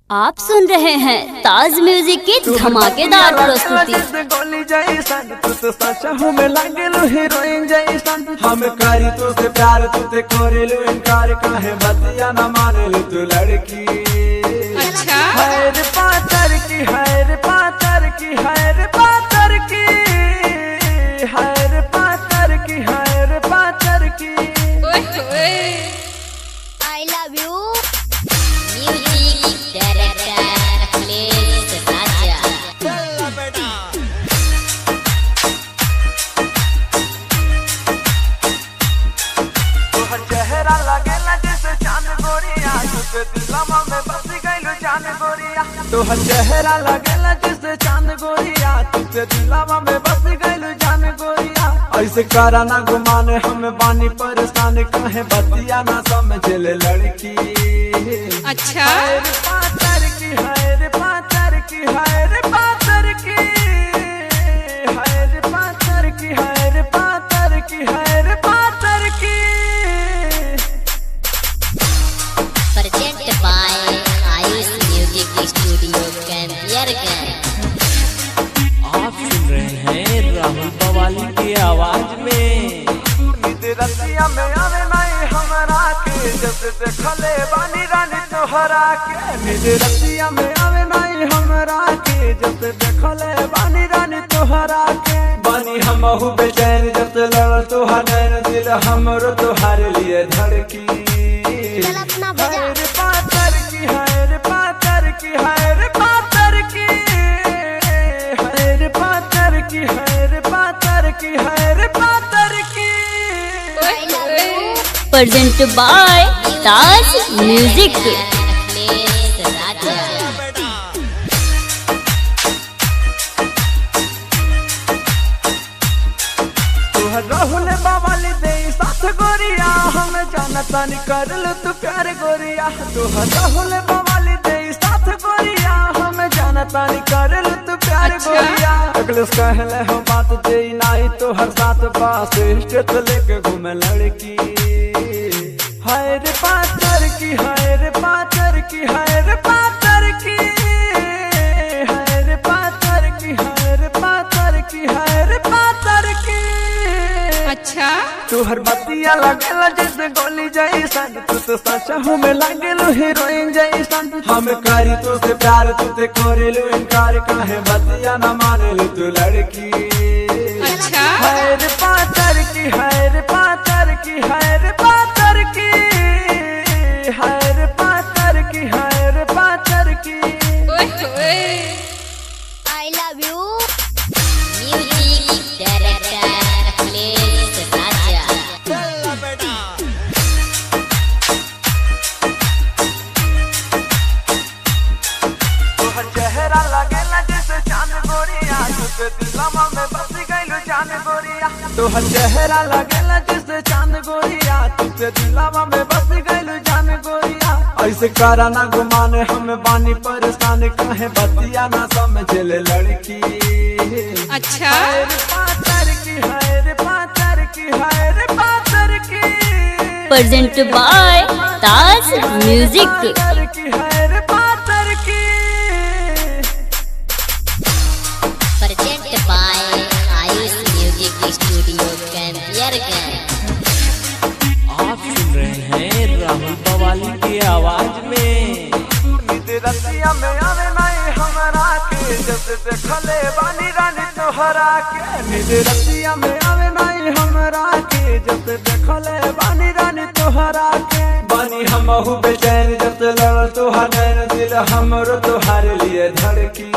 आप सुन रहे हैं ताज म्यूजिक की धमाकेदार प्रस्तुति। गोली जैसन तू तो सचा हूँ मैं लागेलू हीरोइन जैसन हम करी तो से प्यार तुते करेलू इनकार काहे बतिया न मानेलू तू लड़की। अच्छा है रे पातर की है रे पातर की है रे पातर की है रे पातर की है रे पातर की। I love you music director please राजा। तोहर चेहरा लगेला जैसे चांद गोरिया तुते दिलवा में बस गइलू जान गोरिया। तोहर चेहरा लगेला जैसे चांद गोरिया तुते दिलवा में बस गइलू जान गोरिया। ऐसे करा ना गुमान हम बानी परेशान काहे बतिया ना समझ ले लड़की। अच्छा है रे पातर की है रे पातर की है रे पातर की है रे पातर की है रे पातर की है रे पातर की। Present by Ayush music studio Campierganj. आप सुन रहे हैं राहुल बवाली की आवाज में। रतिया में आवे नहीं हमरा के जब देखले बानी रानी तोहरा के। निज रतिया में आवे नहीं हमरा के जब देखले बानी रानी तोहरा के। बानी हमहु बेचैन जब लड़ तोहर नैन दिल हमरो तोहार लिए धड़की। है रे पातर की है रे पातर की है रे पातर की है रे पातर की है रे पातर की है रे पातर की। Present by Taj music. तोहर राहुल बवाली दे साथ गोरिया हम जानता नहीं करल तू प्यार गोरिया। तोहर राहुल बवाली दे साथ गोरिया हम जानता नहीं करल तू प्यार गोरिया। अगले कहले हम बात दे नहीं तोहर साथ पास स्टेट लेके घूमे लड़की। है रे पातर की है रे पातर की है रे पातर की है रे पातर की है रे पातर की है रे पातर की। अच्छा तोहर बतिया लगेला जैसे गोली जैसन तू तो सचा हूँ मैं लागेलू हीरोइन जैसन हम करी तो से प्यार तुते करेलू इनकार काहे बतिया न मानेलू तू लड़की। अच्छा है रे पातर की है रे पातर की है रे पातर की है रे पातर की है रे पातर की। I love you music director please राजा। तोहर चेहरा लगेला जैसे चांद गोरिया तुते दिलवा में बस गइलू जान गोरिया। तोहर चेहरा लगेला जैसे चांद गोरिया तुते दिलवा में बस गइलू जान गोरिया। ऐसे करा ना गुमान हम बानी परेशान काहे बतिया ना समझ ले लड़की। अच्छा है रे पातर की है रे पातर की है रे पातर की। Present by Taj music. पातर की है रे पातर की। Present by Ayush music studio Campierganj. आप सुन रहे हैं राहुल बवाली की आवाज में। रतिया में आवे नहीं हमरा के जब देखले बानी रानी तोहरा के। निज रतिया में आवे नहीं हमरा के जब देखले बानी रानी तोहरा के। बानी हमहु बेचैन जब लड़ तोहर नैन दिल हमरो तोहार लिए धड़की।